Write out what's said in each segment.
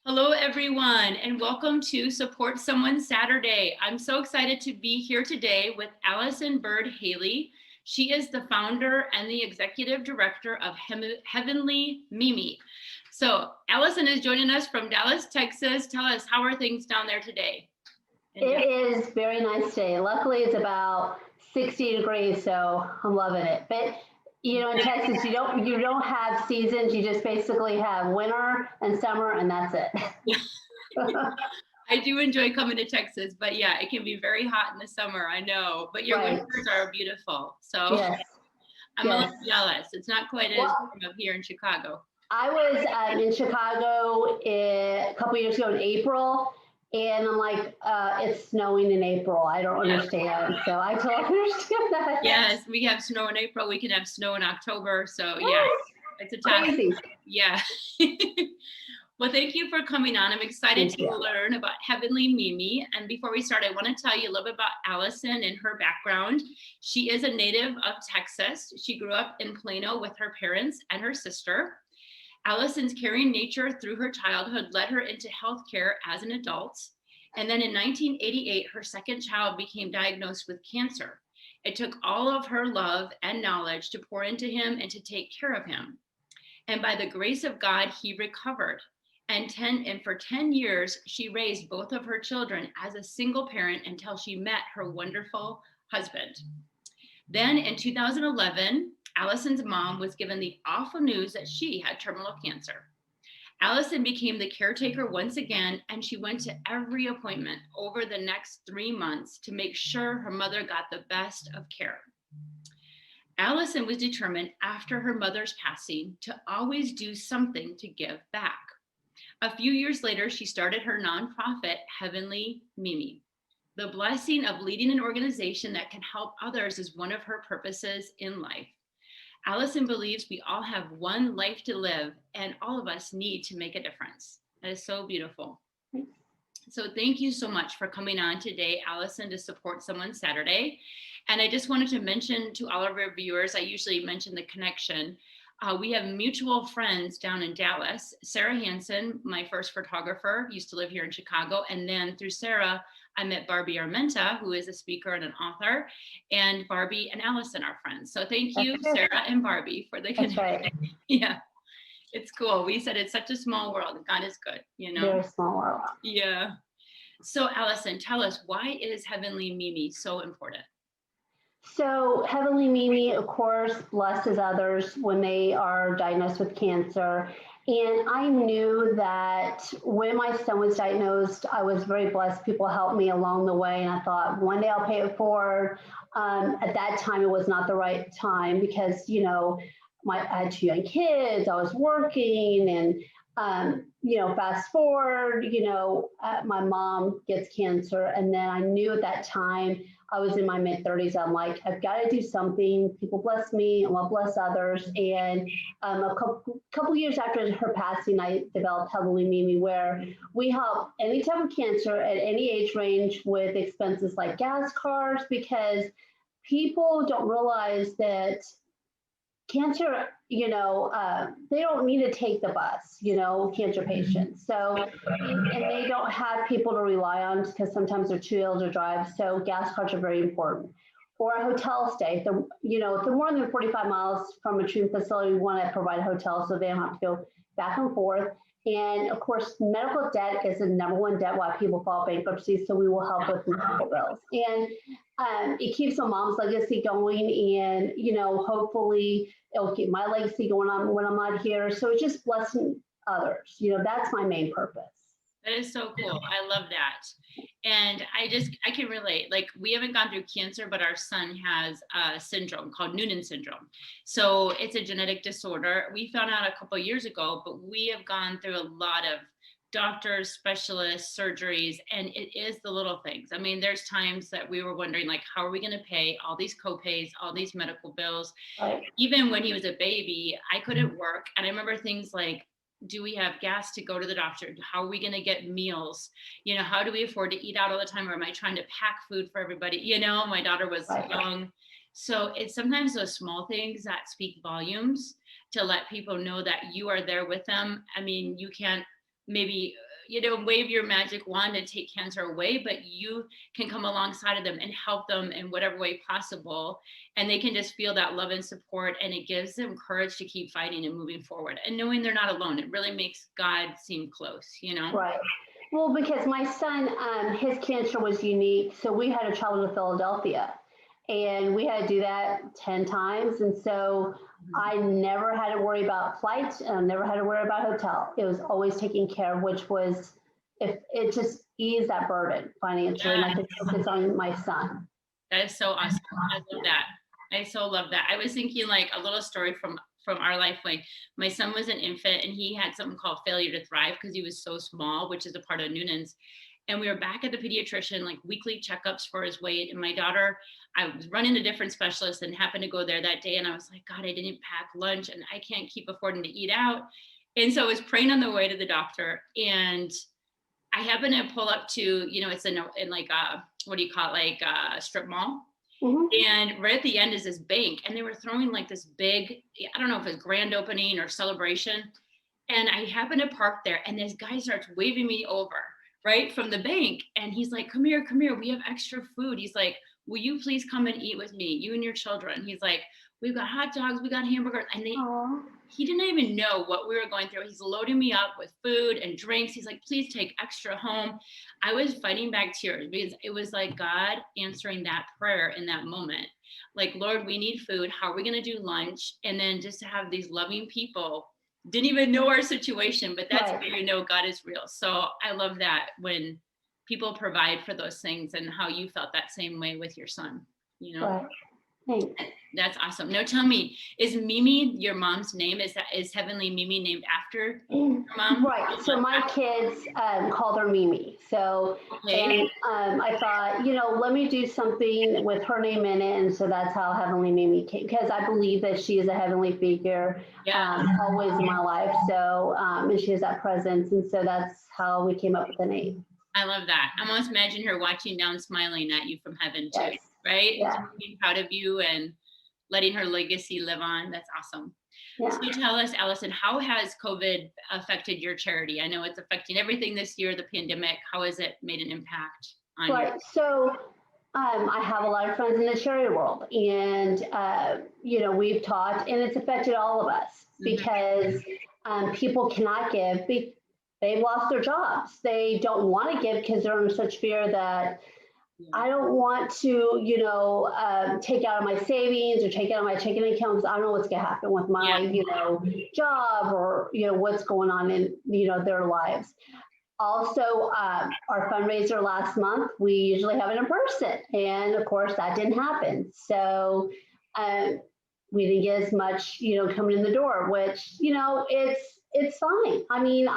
Hello, everyone, and welcome to Support Someone Saturday. I'm so excited to be here today with Allison Byrd Haley. She is the founder and the executive director of Heavenly Mimi. So, Allison is joining us from Dallas, Texas. Tell us, how are things down there today? It is very nice day. Luckily, it's about 60 degrees, so I'm loving it. But in Texas, you don't have seasons. You just basically have winter and summer, and that's it. I do enjoy coming to Texas, but yeah, it can be very hot in the summer. I know, but your Right. winters are beautiful. So Yes. I'm a Yes. little jealous. It's not quite as Well, warm up here in Chicago. I was in Chicago a couple years ago in April, and I'm like, it's snowing in April. I don't understand. So I totally understand that. Yes, we have snow in April. We can have snow in October. So yeah, Yes. it's a task. Crazy. Yeah. Well, thank you for coming on. I'm excited Thank to you. learn about Heavenly Mimi. And before we start, I want to tell you a little bit about Allison and her background. She is a native of Texas. She grew up in Plano with her parents and her sister. Allison's caring nature through her childhood led her into healthcare as an adult. And then in 1988, her second child became diagnosed with cancer. It took all of her love and knowledge to pour into him and to take care of him. And by the grace of God, he recovered. And for 10 years, she raised both of her children as a single parent until she met her wonderful husband. Then in 2011, Allison's mom was given the awful news that she had terminal cancer. Allison became the caretaker once again, and she went to every appointment over the next 3 months to make sure her mother got the best of care. Allison was determined after her mother's passing to always do something to give back. A few years later, she started her nonprofit, Heavenly Mimi. The blessing of leading an organization that can help others is one of her purposes in life. Allison believes we all have one life to live, and all of us need to make a difference. That is so beautiful. So thank you so much for coming on today, Allison, to Support Someone Saturday. And I just wanted to mention to all of our viewers, I usually mention the connection. We have mutual friends down in Dallas. Sarah Hansen, my first photographer, used to live here in Chicago. And then through Sarah, I met Barbie Armenta, who is a speaker and an author. And Barbie and Allison are friends. So thank you, Sarah and Barbie, for the That's connection. right. Yeah, it's cool. We said it's such a small world. God is good, Very small world. Yeah. So Allison, tell us, why is Heavenly Mimi so important? So, Heavenly Mimi, of course, blesses others when they are diagnosed with cancer. And I knew that when my son was diagnosed, I was very blessed. People helped me along the way. And I thought, one day I'll pay it forward. At that time, it was not the right time because, I had two young kids, I was working, and fast forward, my mom gets cancer. And then I knew at that time, I was in my mid 30s. I'm like, I've got to do something. People bless me, I want to bless others. And a couple years after her passing, I developed Heavenly Mimi, where we help any type of cancer at any age range with expenses like gas cards, because people don't realize that cancer, they don't need to take the bus, cancer patients. So, and they don't have people to rely on because sometimes they're too ill to drive. So gas cards are very important. Or a hotel stay. If they're more than 45 miles from a treatment facility, we want to provide a hotel so they don't have to go back and forth. And of course, medical debt is the number one debt why people file bankruptcy. So we will help with medical bills. And it keeps my mom's legacy going. And, hopefully it'll keep my legacy going on when I'm not here. So it's just blessing others. That's my main purpose. That is so cool. I love that. And I can relate. Like, we haven't gone through cancer, but our son has a syndrome called Noonan syndrome. So it's a genetic disorder. We found out a couple of years ago, but we have gone through a lot of doctors, specialists, surgeries, and it is the little things. I mean, there's times that we were wondering, like, how are we going to pay all these copays, all these medical bills? Right. Even when he was a baby, I couldn't work. And I remember things like, do we have gas to go to the doctor? How are we going to get meals? How do we afford to eat out all the time? Or am I trying to pack food for everybody? My daughter was young. So it's sometimes those small things that speak volumes to let people know that you are there with them. I mean, you can't maybe wave your magic wand and take cancer away, but you can come alongside of them and help them in whatever way possible. And they can just feel that love and support, and it gives them courage to keep fighting and moving forward and knowing they're not alone. It really makes God seem close, Right. Well, because my son, his cancer was unique. So we had to travel to Philadelphia and we had to do that 10 times. And so I never had to worry about flights and never had to worry about hotel. It was always taken care of, which was, if it just eased that burden financially, and I could focus on my son. That is so awesome. I love that. I so love that. I was thinking like a little story from our life. Like my son was an infant and he had something called failure to thrive because he was so small, which is a part of Noonan's. And we were back at the pediatrician, like weekly checkups for his weight. And my daughter, I was running to different specialists and happened to go there that day. And I was like, God, I didn't pack lunch and I can't keep affording to eat out. And so I was praying on the way to the doctor. And I happened to pull up to, it's in like a, what do you call it? Like a strip mall. Mhm. And right at the end is this bank, and they were throwing like this big, I don't know if it's grand opening or celebration. And I happened to park there, and this guy starts waving me over right from the bank. And he's like, come here, we have extra food. He's like, will you please come and eat with me, you and your children? He's like, we've got hot dogs, we got hamburgers. And he didn't even know what we were going through. He's loading me up with food and drinks. He's like, please take extra home. I was fighting back tears because it was like God answering that prayer in that moment. Like, Lord, we need food. How are we going to do lunch? And then just to have these loving people, didn't even know our situation, but that's Right. where you know God is real. So I love that when people provide for those things, and how you felt that same way with your son, Right. Thanks. That's awesome. Now tell me, is Mimi your mom's name? Is Heavenly Mimi named after your mom? Right. So my kids called her Mimi. So, Okay. and I thought, let me do something with her name in it. And so that's how Heavenly Mimi came, because I believe that she is a heavenly figure Yeah. always in my life. So, and she has that presence. And so that's how we came up with the name. I love that. I almost imagine her watching down, smiling at you from heaven too, Yes. right? Yeah. Just being proud of you and letting her legacy live on. That's awesome. Yeah. So tell us, Allison, how has COVID affected your charity? I know it's affecting everything this year, the pandemic. How has it made an impact on Right. So I have a lot of friends in the charity world, and we've taught, and it's affected all of us because people cannot give. They've lost their jobs. They don't want to give because they're in such fear that I don't want to, take out of my savings or take out of my checking account because I don't know what's going to happen with my, job or, what's going on in, their lives. Also, our fundraiser last month, we usually have it in person. And of course, that didn't happen. So we didn't get as much, coming in the door, which, it's fine. I mean,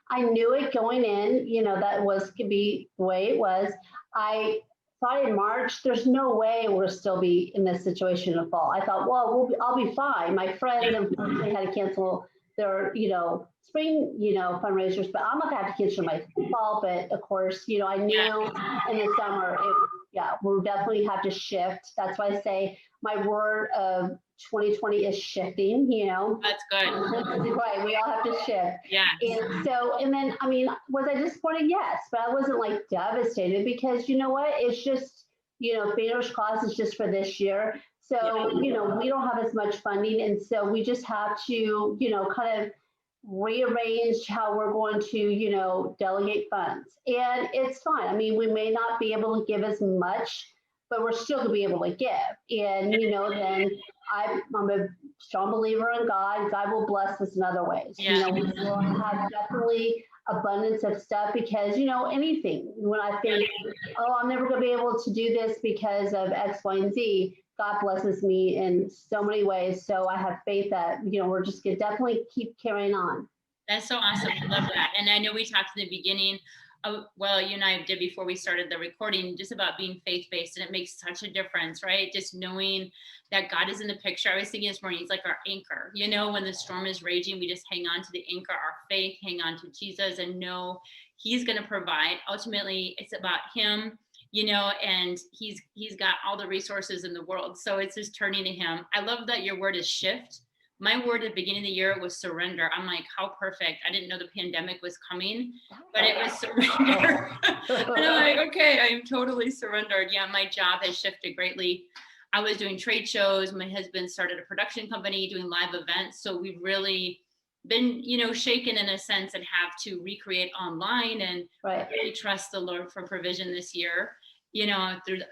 I knew it going in, that could be the way it was. I thought in March, there's no way we'll still be in this situation in the fall. I thought, well, I'll be fine. My friends unfortunately had to cancel their, spring, fundraisers, but I'm not gonna have to cancel my fall. But of course, I knew in the summer, we'll definitely have to shift. That's why I say my word of 2020 is shifting, That's good. Right, we all have to shift. Yeah. And so, and then, I mean, was I disappointed? Yes, but I wasn't like devastated because you know what? It's just, fingers crossed, it's just for this year. So, we don't have as much funding. And so we just have to, kind of rearrange how we're going to, delegate funds. And it's fine. I mean, we may not be able to give as much, but we're still going to be able to give. And, then I'm a strong believer in God. God will bless us in other ways. Yeah. We will have definitely abundance of stuff because, anything, when I think, I'm never going to be able to do this because of X, Y, and Z, God blesses me in so many ways. So I have faith that, we're just going to definitely keep carrying on. That's so awesome. I love that. And I know we talked in the beginning, you and I did before we started the recording, just about being faith-based, and it makes such a difference, right? Just knowing that God is in the picture. I was thinking this morning, he's like our anchor. When the storm is raging, we just hang on to the anchor, our faith, hang on to Jesus, and know he's going to provide. Ultimately, it's about him, and he's got all the resources in the world. So it's just turning to him. I love that your word is shift. my word at the beginning of the year was surrender. I'm like, how perfect. I didn't know the pandemic was coming, but it was surrender. And I'm like, okay, I am totally surrendered. Yeah, my job has shifted greatly. I was doing trade shows. My husband started a production company doing live events. So we've really been, shaken in a sense and have to recreate online and really trust the Lord for provision this year,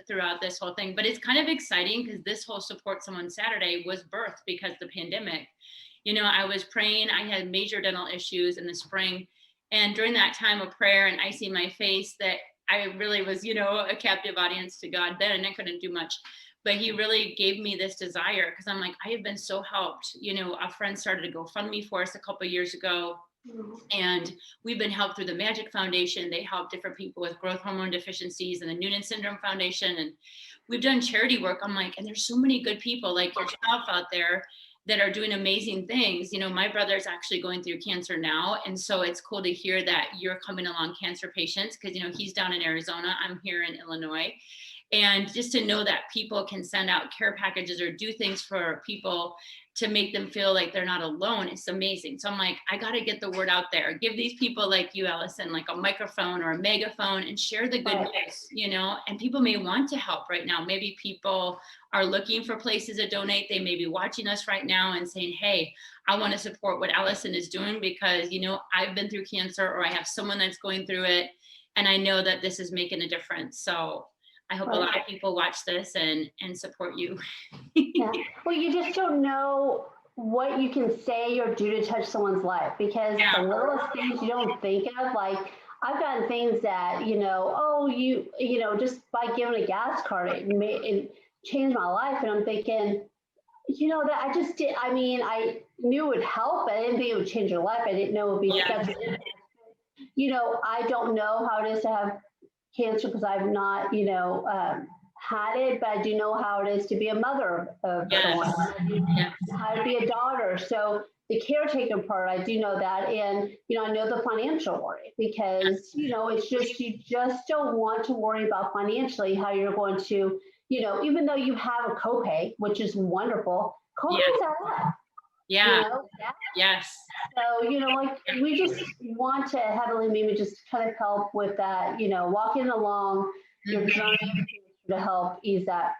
throughout this whole thing. But it's kind of exciting because this whole Support Someone Saturday was birthed because of the pandemic. I was praying. I had major dental issues in the spring. And during that time of prayer and icy my face, that I really was, a captive audience to God then, and I couldn't do much. But he really gave me this desire because I'm like, I have been so helped. A friend started a GoFundMe for us a couple of years ago. And we've been helped through the Magic Foundation. They help different people with growth hormone deficiencies, and the Noonan Syndrome Foundation. And we've done charity work. I'm like, and there's so many good people like yourself out there that are doing amazing things. My brother's actually going through cancer now. And so it's cool to hear that you're coming along cancer patients because, he's down in Arizona. I'm here in Illinois. And just to know that people can send out care packages or do things for people to make them feel like they're not alone, it's amazing. So I'm like, I got to get the word out there. Give these people like you, Allison, like a microphone or a megaphone and share the good news, and people may want to help right now. Maybe people are looking for places to donate. They may be watching us right now and saying, hey, I want to support what Allison is doing because, I've been through cancer or I have someone that's going through it. And I know that this is making a difference. So I hope a lot of people watch this and support you. Yeah. Well, you just don't know what you can say or do to touch someone's life because the littlest things you don't think of, like I've gotten things that, just by giving a gas card, it changed my life. And I'm thinking, that I just did. I mean, I knew it would help. I didn't think it would change your life. I didn't know it would be such, I don't know how it is to have cancer because I've not, had it, but I do know how it is to be a mother of someone, how to be a daughter. So the caretaker part, I do know that. And, I know the financial worry because, it's just, you just don't want to worry about financially how you're going to, even though you have a copay, which is wonderful, copays add up. Yes. So, like we just want to heavily maybe just kind of help with that, walking along your journey to help ease that,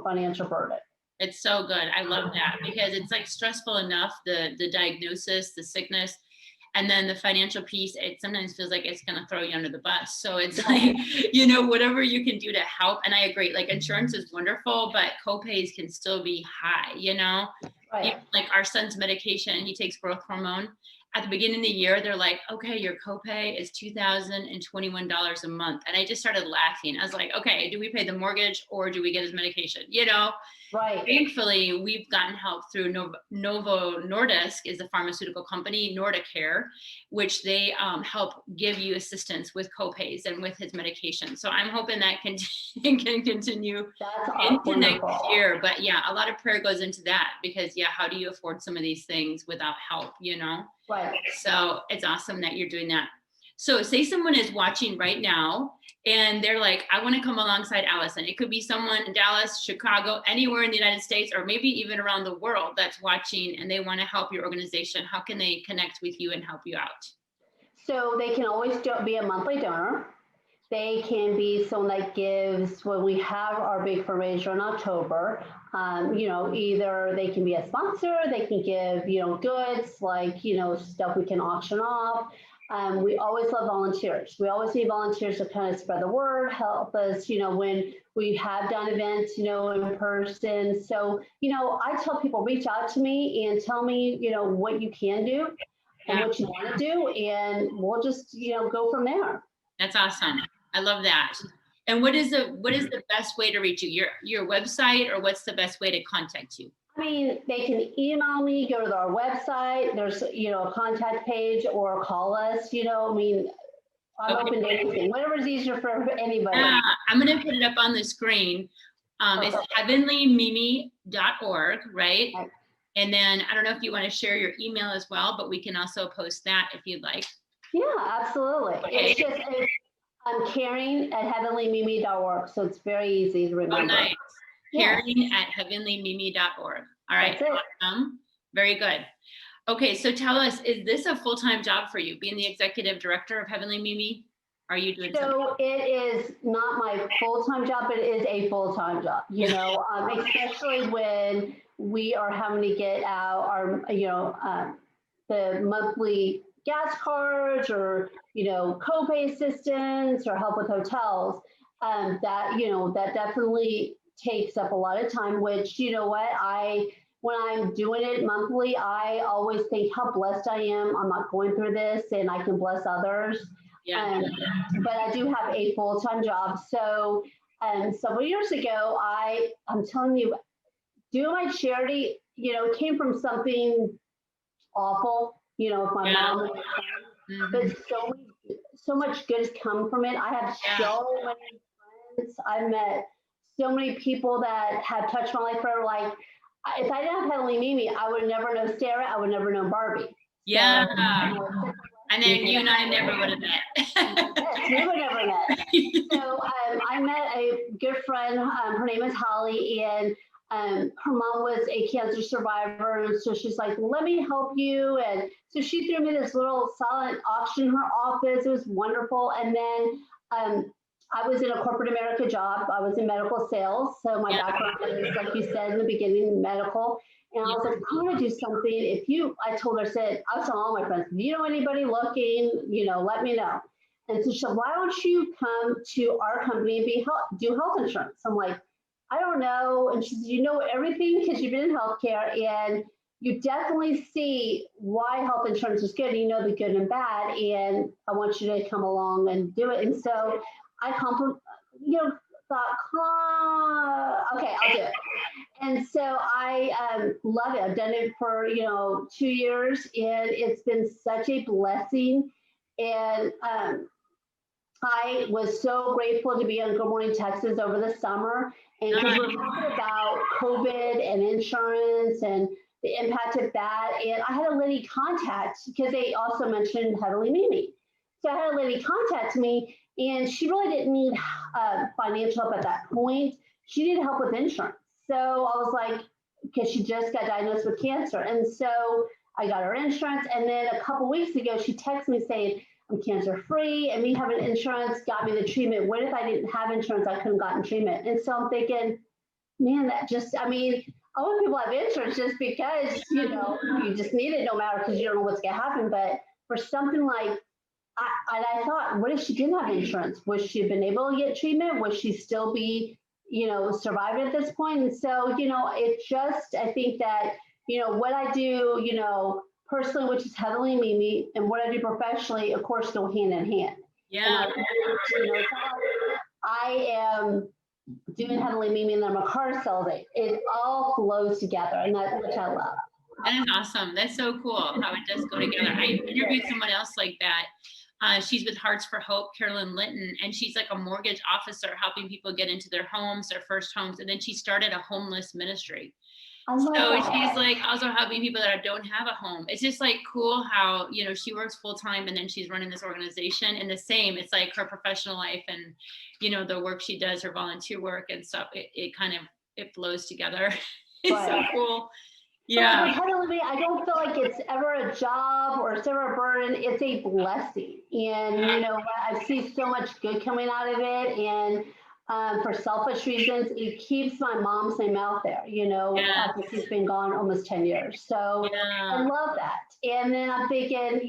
financial burden. It's so good. I love that because it's like stressful enough, the diagnosis, the sickness, and then the financial piece, it sometimes feels like it's going to throw you under the bus. So it's like, whatever you can do to help. And I agree, like insurance is wonderful, but copays can still be high, Like our son's medication, he takes growth hormone. At the beginning of the year, they're like, okay, your copay is $2,021 a month. And I just started laughing. I was like, okay, do we pay the mortgage or do we get his medication? Right. Thankfully, we've gotten help through Novo Nordisk is a pharmaceutical company, Nordicare, which they help give you assistance with copays and with his medication. So I'm hoping that can continue into next year. But yeah, a lot of prayer goes into that because how do you afford some of these things without help, Right. So it's awesome that you're doing that. So say someone is watching right now and they're like, I want to come alongside Allison. It could be someone in Dallas, Chicago, anywhere in the United States, or maybe even around the world that's watching and they want to help your organization. How can they connect with you and help you out? So they can always be a monthly donor. They can be someone that gives when we have our big fundraiser in October. Either they can be a sponsor, they can give, goods like, stuff we can auction off. We always love volunteers. We always need volunteers to kind of spread the word, help us, when we have done events, in person. So, I tell people, reach out to me and tell me, what you can do and what you want to do. And we'll just, go from there. That's awesome. I love that. And what is the best way to reach you? Your website, or what's the best way to contact you? I mean, they can email me, go to our website. There's, a contact page, or call us. I'm open to anything. Whatever's easier for anybody. I'm going to put it up on the screen. It's heavenlymimi.org, right? And then I don't know if you want to share your email as well, but we can also post that if you'd like. Yeah, absolutely. Okay. It's just I'm caring at heavenlymimi.org, so it's very easy to remember. Oh, nice. Caring at heavenlymimi.org. All right. Awesome. Very good. Okay, so tell us, is this a full-time job for you, being the executive director of Heavenly Mimi? Are you doing something? So it is not my full-time job, but it is a full-time job, especially when we are having to get out our, the monthly gas cards or, copay assistance or help with hotels. That definitely takes up a lot of time, which, when I'm doing it monthly, I always think how blessed I am. I'm not going through this and I can bless others. Yeah. But I do have a full-time job. So several years ago, I'm telling you, doing my charity, came from something awful, with my mom and my son, but so much good has come from it. I have so many friends. I've met so many people that have touched my life forever. Like, if I didn't have Heavenly Mimi, I would never know Sarah. I would never know Barbie. Yeah. So, and then you and I never would have met. Yes, we would never met. So I met a good friend. Her name is Holly, and her mom was a cancer survivor. And so she's like, let me help you. And so she threw me this little silent auction in her office. It was wonderful. And then I was in a corporate America job. I was in medical sales. So my background is, like you said in the beginning, medical. And I was like, I'm going to do something. I told her, I was telling all my friends, if you know anybody looking, let me know. And so she said, why don't you come to our company and do health insurance? I'm like, I don't know. And she said, you know everything because you've been in healthcare and you definitely see why health insurance is good. You know the good and bad. And I want you to come along and do it. And so I thought, okay, I'll do it. And so I love it. I've done it for 2 years, and it's been such a blessing. And I was so grateful to be on Good Morning Texas over the summer, and because we're talking about COVID and insurance and the impact of that. And I had a lady contact because they also mentioned Heavenly Mimi. So I had a lady contact me, and she really didn't need financial help at that point. She needed help with insurance. So I was like, because she just got diagnosed with cancer. And so I got her insurance. And then a couple weeks ago, she texted me saying, I'm cancer free, and me having insurance got me the treatment. What if I didn't have insurance? I couldn't have gotten treatment. And so I'm thinking, man, I want people to have insurance just because, you just need it no matter because you don't know what's going to happen. But for something like, I thought, what if she didn't have insurance? Would she have been able to get treatment? Would she still be, surviving at this point? And so, I think that, what I do, personally, which is Heavenly Mimi, and what I do professionally, of course, go hand in hand. Yeah. I am doing Heavenly Mimi and I'm a car salesman. It all flows together, and that's which I love. That is awesome. That's so cool how it does go together. I interviewed someone else like that. She's with Hearts for Hope, Carolyn Linton, and she's like a mortgage officer helping people get into their homes, their first homes. And then she started a homeless ministry. So she's like also helping people that don't have a home. It's just like cool how, she works full time and then she's running this organization, and the same, it's like her professional life and, the work she does, her volunteer work and stuff. It flows together. It's so cool. Yeah. But I don't feel like it's ever a job or it's ever a burden. It's a blessing. And I see so much good coming out of it. And for selfish reasons, it keeps my mom's name out there, after she's been gone almost 10 years. So I love that. And then I'm thinking,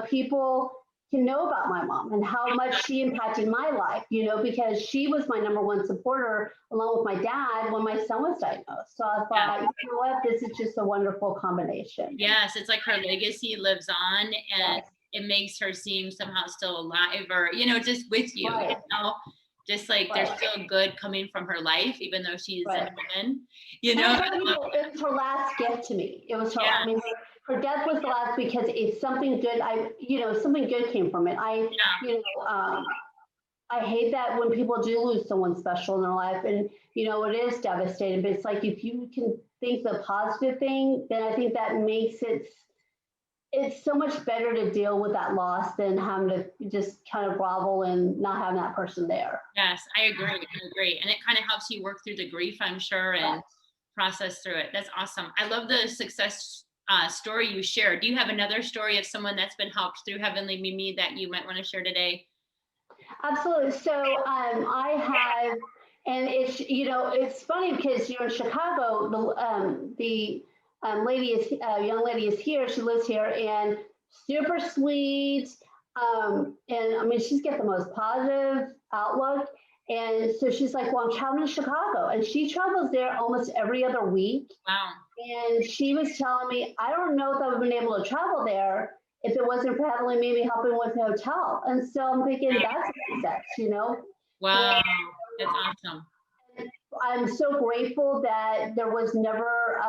people can know about my mom and how much she impacted my life, because she was my number one supporter along with my dad when my son was diagnosed. So I thought, you know what, this is just a wonderful combination. Yes, it's like her legacy lives on, and it makes her seem somehow still alive, or, just with you, just like there's still good coming from her life, even though she's a woman, It was her last gift to me. It was her, her death was the last because it's something good. Something good came from it. I hate that when people do lose someone special in their life, and it is devastating. But it's like if you can think the positive thing, then I think that makes it's so much better to deal with that loss than having to just kind of grovel and not having that person there. Yes, I agree. And it kind of helps you work through the grief, I'm sure, and process through it. That's awesome. I love the success story you shared. Do you have another story of someone that's been helped through Heavenly Mimi that you might want to share today? Absolutely. So I have, and it's, it's funny because you're in Chicago. The lady is young lady is here. She lives here and super sweet. And I mean, she's got the most positive outlook. And so she's like, well, I'm traveling to Chicago, and she travels there almost every other week. Wow. And she was telling me, I don't know if I would have been able to travel there if it wasn't for Heavenly Mimi helping with the hotel. And so I'm thinking that's success. Wow, that's awesome. And I'm so grateful that there was never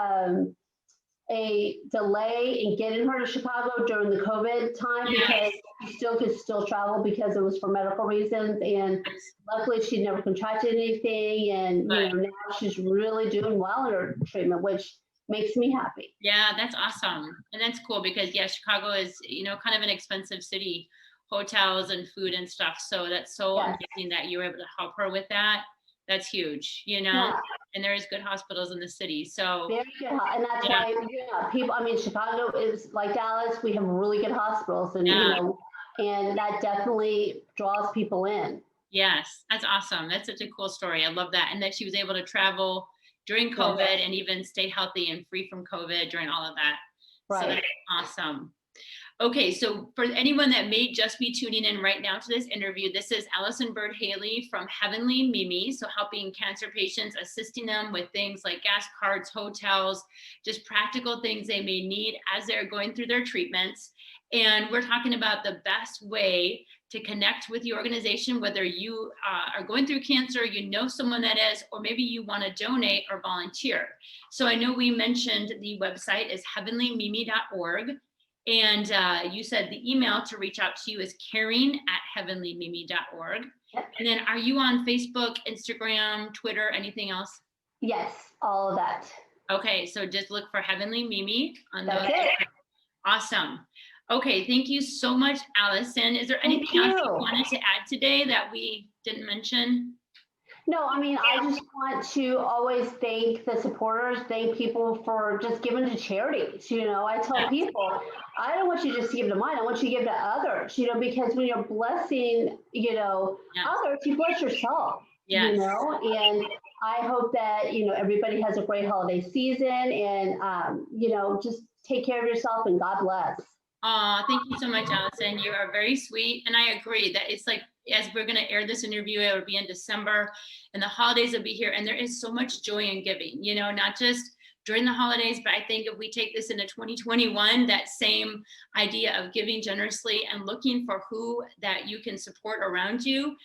a delay in getting her to Chicago during the COVID time, because she could still travel because it was for medical reasons. And luckily she never contracted anything. And now she's really doing well in her treatment, which makes me happy. Yeah, that's awesome. And that's cool because Chicago is, kind of an expensive city, hotels and food and stuff. So that's so amazing that you were able to help her with that. That's huge, and there is good hospitals in the city. So very good. And that's why, people, I mean, Chicago is like Dallas. We have really good hospitals, and, and that definitely draws people in. Yes, that's awesome. That's such a cool story. I love that. And that she was able to travel during COVID and even stay healthy and free from COVID during all of that. Right. So that's awesome. Okay, so for anyone that may just be tuning in right now to this interview, this is Allison Byrd Haley from Heavenly Mimi. So helping cancer patients, assisting them with things like gas cards, hotels, just practical things they may need as they're going through their treatments. And we're talking about the best way to connect with the organization, whether you are going through cancer, someone that is, or maybe you want to donate or volunteer. So I know we mentioned the website is heavenlymimi.org. And you said the email to reach out to you is caring@heavenlymimi.org. Yep. And then are you on Facebook, Instagram, Twitter, anything else? Yes, all of that. Okay, so just look for Heavenly Mimi on those. That's it. Awesome. Okay, thank you so much, Allison. Is there anything else you wanted to add today that we didn't mention? No, I mean, I just want to always thank the supporters, thank people for just giving to charities. I tell people, I don't want you just to give to mine. I want you to give to others, because when you're blessing, others, you bless yourself, and I hope that, everybody has a great holiday season, and, just take care of yourself, and God bless. Thank you so much, Allison. You are very sweet. And I agree that it's like, as we're going to air this interview, it will be in December and the holidays will be here. And there is so much joy in giving, not just during the holidays, but I think if we take this into 2021, that same idea of giving generously and looking for who that you can support around you,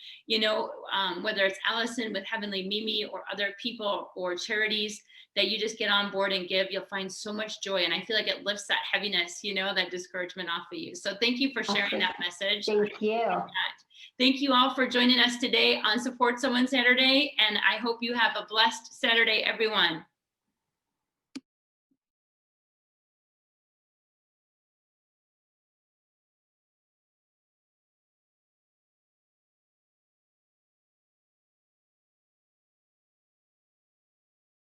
whether it's Allison with Heavenly Mimi or other people or charities, that you just get on board and give, you'll find so much joy. And I feel like it lifts that heaviness, that discouragement off of you. So thank you for sharing that message. Thank you. Thank you all for joining us today on Support Someone Saturday. And I hope you have a blessed Saturday, everyone.